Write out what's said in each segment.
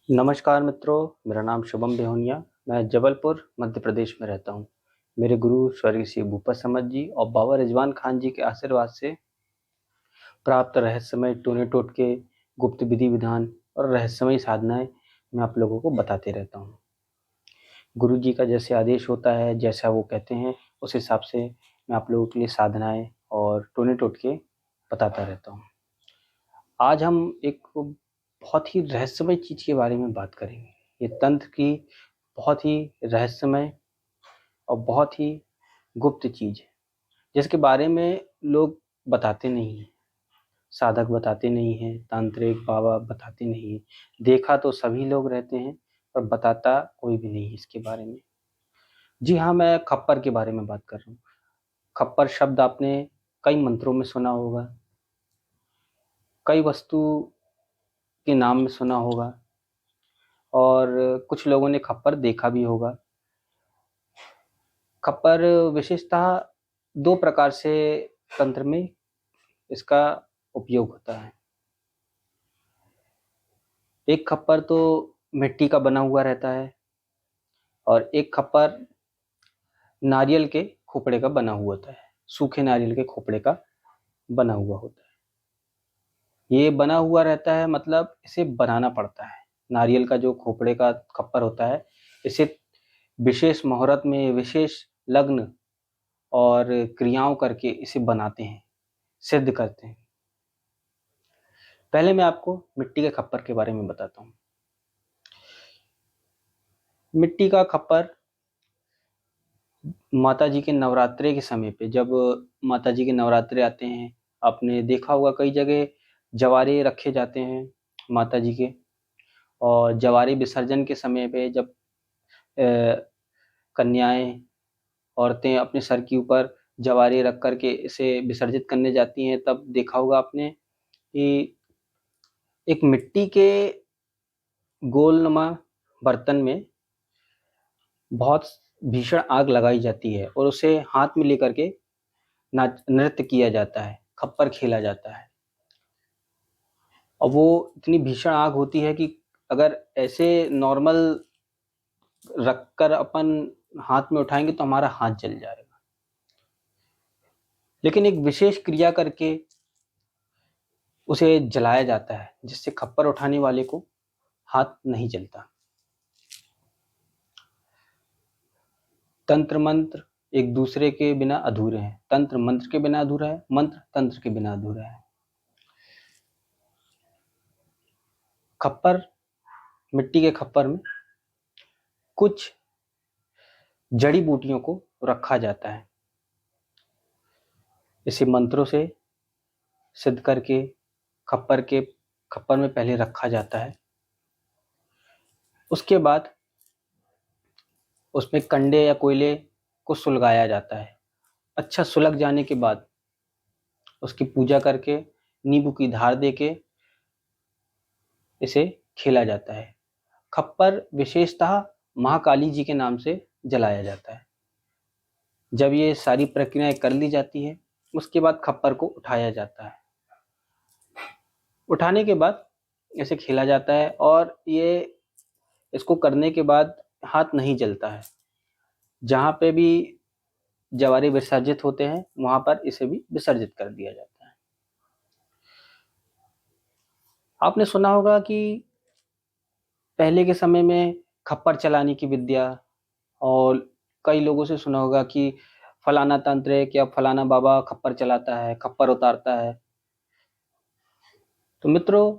नमस्कार मित्रों, मेरा नाम शुभम बेहुनिया। मैं जबलपुर, मध्य प्रदेश में रहता हूँ। मेरे गुरु स्वर्गीय श्री भूपत समद जी और बाबा रिजवान खान जी के आशीर्वाद से प्राप्त रहस्यमय टोने-टोटके, गुप्त विधि-विधान और रहस्यमयी साधनाएँ मैं आप लोगों को बताते रहता हूँ। गुरु जी का जैसे आदेश होता है, जैसा वो कहते हैं, उस हिसाब से मैं आप लोगों के लिए साधनाएँ और टोने-टोटके बताता रहता हूँ। आज हम एक बहुत ही रहस्यमय चीज़ के बारे में बात करेंगे। ये तंत्र की बहुत ही रहस्यमय और बहुत ही गुप्त चीज़ है, जिसके बारे में लोग बताते नहीं हैं, साधक बताते नहीं हैं, तांत्रिक बाबा बताते नहीं हैं। देखा तो सभी लोग रहते हैं, पर बताता कोई भी नहीं है इसके बारे में। जी हाँ, मैं खप्पर के बारे में बात कर रहा हूँ। खप्पर शब्द आपने कई मंत्रों में सुना होगा, कई वस्तु के नाम में सुना होगा और कुछ लोगों ने खप्पर देखा भी होगा। खप्पर विशेषतः 2 प्रकार से तंत्र में इसका उपयोग होता है। एक खप्पर तो मिट्टी का बना हुआ रहता है और एक खप्पर नारियल के खोपड़े का बना हुआ होता है, सूखे नारियल के खोपड़े का बना हुआ होता है। ये बना हुआ रहता है मतलब इसे बनाना पड़ता है। नारियल का जो खोपड़े का खप्पर होता है, इसे विशेष मुहूर्त में, विशेष लग्न और क्रियाओं करके इसे बनाते हैं, सिद्ध करते हैं। पहले मैं आपको मिट्टी के खप्पर के बारे में बताता हूँ। मिट्टी का खप्पर माताजी के नवरात्रे के समय पे, जब माताजी के नवरात्रे आते हैं, आपने देखा होगा कई जगह जवारे रखे जाते हैं माताजी के, और जवारे विसर्जन के समय पे जब कन्याएँ, औरतें अपने सर के ऊपर जवारे रख कर के इसे विसर्जित करने जाती हैं, तब देखा होगा आपने कि एक मिट्टी के गोलनुमा बर्तन में बहुत भीषण आग लगाई जाती है और उसे हाथ में लेकर के नाच नृत्य किया जाता है, खप्पर खेला जाता है। और वो इतनी भीषण आग होती है कि अगर ऐसे नॉर्मल रखकर अपन हाथ में उठाएँगे तो हमारा हाथ जल जाएगा। लेकिन एक विशेष क्रिया करके उसे जलाया जाता है, जिससे खप्पर उठाने वाले को हाथ नहीं जलता। तंत्र मंत्र एक दूसरे के बिना अधूरे हैं। तंत्र मंत्र के बिना अधूरा है, मंत्र तंत्र के बिना अधूरा है। खप्पर, मिट्टी के खप्पर में कुछ जड़ी बूटियों को रखा जाता है। इसे मंत्रों से सिद्ध करके खप्पर में पहले रखा जाता है। उसके बाद उसमें कंडे या कोयले को सुलगाया जाता है। अच्छा सुलग जाने के बाद उसकी पूजा करके नींबू की धार देके इसे खेला जाता है। खप्पर विशेषतः महाकाली जी के नाम से जलाया जाता है। जब ये सारी प्रक्रियाएं कर ली जाती है, उसके बाद खप्पर को उठाया जाता है। उठाने के बाद इसे खेला जाता है और ये इसको करने के बाद हाथ नहीं जलता है। जहाँ पे भी जवारे विसर्जित होते हैं, वहाँ पर इसे भी विसर्जित कर दिया जाता है। आपने सुना होगा कि पहले के समय में खप्पर चलाने की विद्या, और कई लोगों से सुना होगा कि फलाना तांत्रिक या फलाना बाबा खप्पर चलाता है, खप्पर उतारता है। तो मित्रों,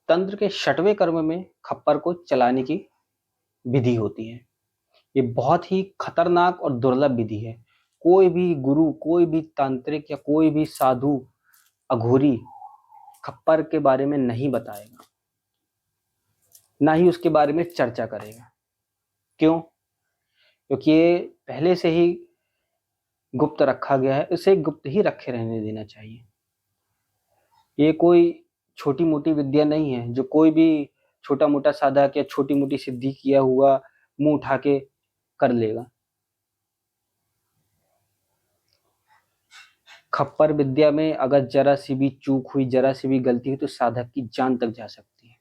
तंत्र के 6वें कर्म में खप्पर को चलाने की विधि होती है। ये बहुत ही खतरनाक और दुर्लभ विधि है। कोई भी गुरु, कोई भी तांत्रिक या कोई भी साधु, अघोरी खप्पर के बारे में नहीं बताएगा, ना ही उसके बारे में चर्चा करेगा। क्यों? क्योंकि ये पहले से ही गुप्त रखा गया है, इसे गुप्त ही रखे रहने देना चाहिए। ये कोई छोटी-मोटी विद्या नहीं है, जो कोई भी छोटा-मोटा साधक या छोटी-मोटी सिद्धि किया हुआ मुँह उठा के कर लेगा। खप्पर विद्या में अगर ज़रा सी भी चूक हुई, ज़रा सी भी गलती हुई तो साधक की जान तक जा सकती है।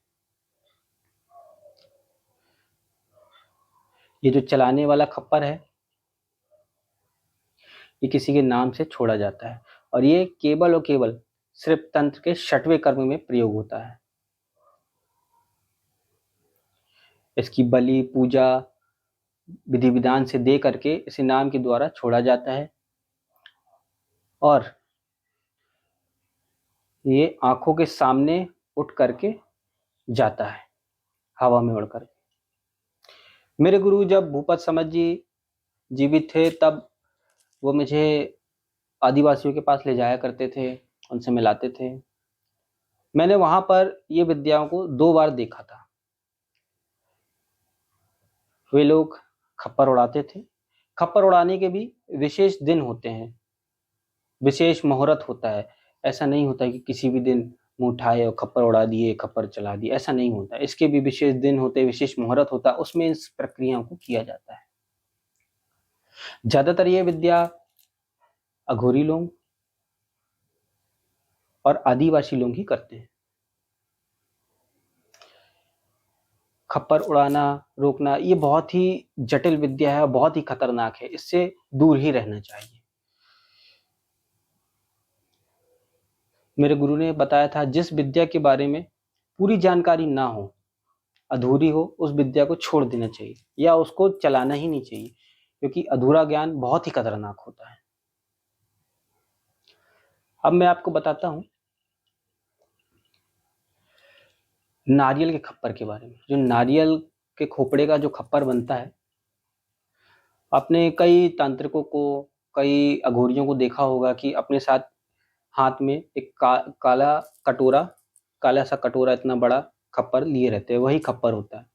ये जो चलाने वाला खप्पर है ये किसी के नाम से छोड़ा जाता है और ये केवल और केवल सिर्फ तंत्र के 6वें कर्म में प्रयोग होता है। इसकी बलि पूजा विधि विधान से दे करके इसे नाम के द्वारा छोड़ा जाता है और ये आंखों के सामने उठ करके जाता है हवा में उड़ कर। मेरे गुरु जब भूपत समझ जी जीवित थे तब वो मुझे आदिवासियों के पास ले जाया करते थे, उनसे मिलाते थे। मैंने वहां पर ये विद्याओं को 2 बार देखा था। वे लोग खप्पर उड़ाते थे। खप्पर उड़ाने के भी विशेष दिन होते हैं, विशेष मुहूर्त होता है। ऐसा नहीं होता कि किसी भी दिन मुंह उठाए और खप्पर उड़ा दिए, खप्पर चला दिए, ऐसा नहीं होता। इसके भी विशेष दिन होते हैं, विशेष मुहूर्त होता है, उसमें इस प्रक्रियाओं को किया जाता है। ज्यादातर ये विद्या अघोरी लोग और आदिवासी लोग ही करते हैं। खप्पर उड़ाना रोकना ये बहुत ही जटिल विद्या है, बहुत ही खतरनाक है, इससे दूर ही रहना चाहिए। मेरे गुरु ने बताया था जिस विद्या के बारे में पूरी जानकारी ना हो, अधूरी हो, उस विद्या को छोड़ देना चाहिए या उसको चलाना ही नहीं चाहिए, क्योंकि अधूरा ज्ञान बहुत ही खतरनाक होता है। अब मैं आपको बताता हूं नारियल के खप्पर के बारे में। जो नारियल के खोपड़े का जो खप्पर बनता है, आपने कई तांत्रिकों को, कई अघोरियों को देखा होगा कि अपने साथ हाथ में एक काला कटोरा, काला सा कटोरा इतना बड़ा खप्पर लिए रहते हैं, वही खप्पर होता है।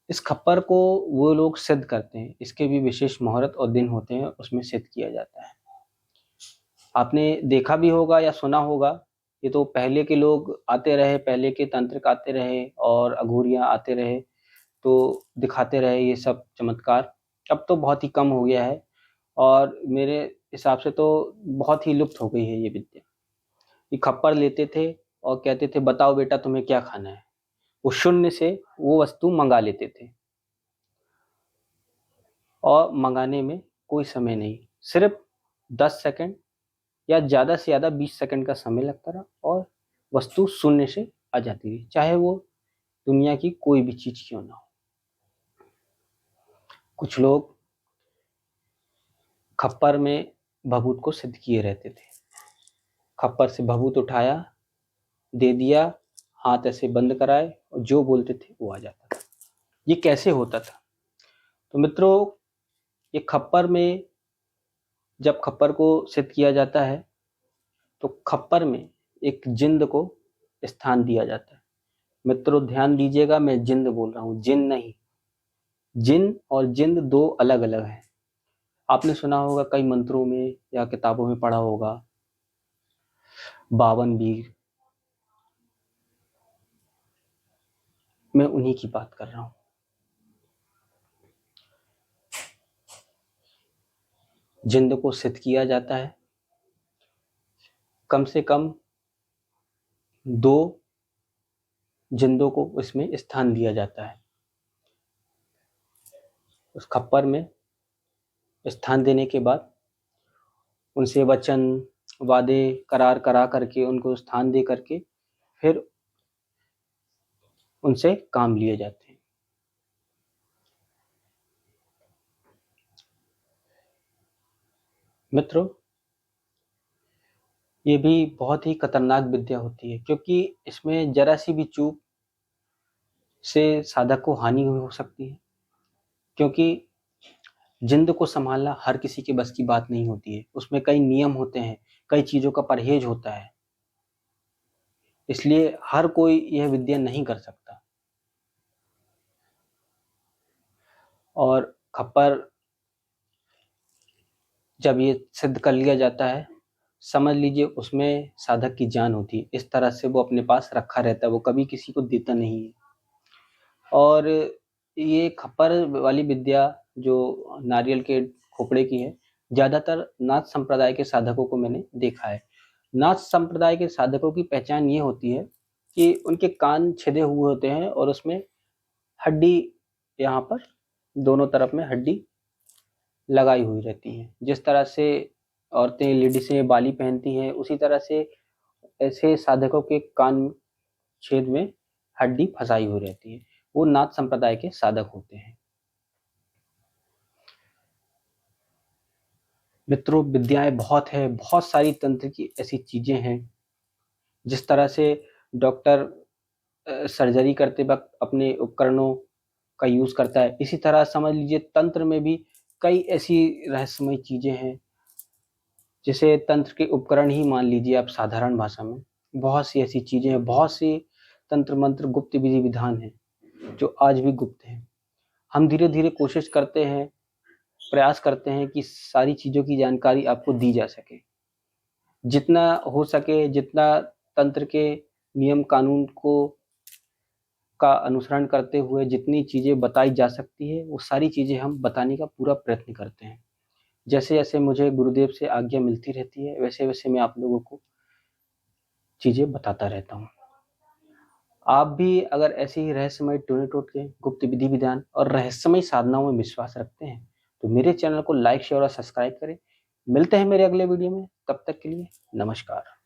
इस खप्पर को वो लोग सिद्ध करते हैं, इसके भी विशेष मुहूर्त और दिन होते हैं, उसमें सिद्ध किया जाता है। आपने देखा भी होगा या सुना होगा, ये तो पहले के लोग आते रहे, पहले के तांत्रिक आते रहे और अघोरियां आते रहे तो दिखाते रहे ये सब चमत्कार। अब तो बहुत ही कम हो गया है और मेरे हिसाब से तो बहुत ही लुप्त हो गई है ये विद्या। ये खप्पर लेते थे और कहते थे बताओ बेटा तुम्हें क्या खाना है, वो शून्य से वो वस्तु मंगा लेते थे और मंगाने में कोई समय नहीं, सिर्फ 10 सेकंड या ज़्यादा से ज़्यादा 20 सेकंड का समय लगता रहा और वस्तु शून्य से आ जाती थी, चाहे वो दुनिया की कोई भी चीज क्यों ना हो। कुछ लोग खप्पर में भभूत को सिद्ध किए रहते थे। खप्पर से भभूत उठाया, दे दिया, हाथ ऐसे बंद कराए और जो बोलते थे वो आ जाता था। ये कैसे होता था? तो मित्रों, ये खप्पर में जब खप्पर को सिद्ध किया जाता है तो खप्पर में एक जिंद को स्थान दिया जाता है। मित्रों ध्यान दीजिएगा, मैं जिंद बोल रहा हूँ, जिन नहीं। जिन और जिंद 2 अलग अलग हैं। आपने सुना होगा कई मंत्रों में या किताबों में पढ़ा होगा 52 वीर, मैं उन्हीं की बात कर रहा हूं। जिंद को सिद्ध किया जाता है, कम से कम 2 जिंदों को इसमें स्थान दिया जाता है। उस खप्पर में स्थान देने के बाद उनसे वचन, वादे, करार करा करके, उनको स्थान दे करके फिर उनसे काम लिए जाते हैं। मित्रों, ये भी बहुत ही खतरनाक विद्या होती है, क्योंकि इसमें जरा सी भी चूक से साधक को हानि हो सकती है। क्योंकि जिंद को संभालना हर किसी के बस की बात नहीं होती है, उसमें कई नियम होते हैं, कई चीजों का परहेज होता है, इसलिए हर कोई यह विद्या नहीं कर सकता। और खप्पर जब ये सिद्ध कर लिया जाता है, समझ लीजिए उसमें साधक की जान होती है। इस तरह से वो अपने पास रखा रहता है, वो कभी किसी को देता नहीं है। और ये खप्पर वाली विद्या जो नारियल के खोपड़े की है, ज्यादातर नाथ संप्रदाय के साधकों को मैंने देखा है। नाथ संप्रदाय के साधकों की पहचान ये होती है कि उनके कान छिदे हुए होते हैं और उसमें हड्डी यहाँ पर दोनों तरफ में हड्डी लगाई हुई रहती है। जिस तरह से औरतें लेडीसें बाली पहनती हैं, उसी तरह से ऐसे साधकों के कान छेद में हड्डी फंसाई हुई रहती है। वो नाथ संप्रदाय के साधक होते हैं। मित्रों, विद्याएं बहुत है, बहुत सारी तंत्र की ऐसी चीजें हैं। जिस तरह से डॉक्टर सर्जरी करते वक्त अपने उपकरणों का यूज करता है, इसी तरह समझ लीजिए तंत्र में भी कई ऐसी रहस्यमय चीजें हैं। जैसे तंत्र के उपकरण ही मान लीजिए आप, साधारण भाषा में बहुत सी ऐसी चीजें हैं, बहुत सी तंत्र मंत्र गुप्त विधि विधान है जो आज भी गुप्त है। हम धीरे धीरे कोशिश करते हैं, प्रयास करते हैं कि सारी चीजों की जानकारी आपको दी जा सके। जितना हो सके, जितना तंत्र के नियम कानून को का अनुसरण करते हुए जितनी चीजें बताई जा सकती है, वो सारी चीजें हम बताने का पूरा प्रयत्न करते हैं। जैसे जैसे मुझे गुरुदेव से आज्ञा मिलती रहती है, वैसे वैसे मैं आप लोगों को चीजें बताता रहता हूँ। आप भी अगर ऐसे ही रहस्यमय टोने टोटके, गुप्त विधि विधान और रहस्यमय साधनाओं में विश्वास रखते हैं तो मेरे चैनल को लाइक शेयर और सब्सक्राइब करें। मिलते हैं मेरे अगले वीडियो में, तब तक के लिए नमस्कार।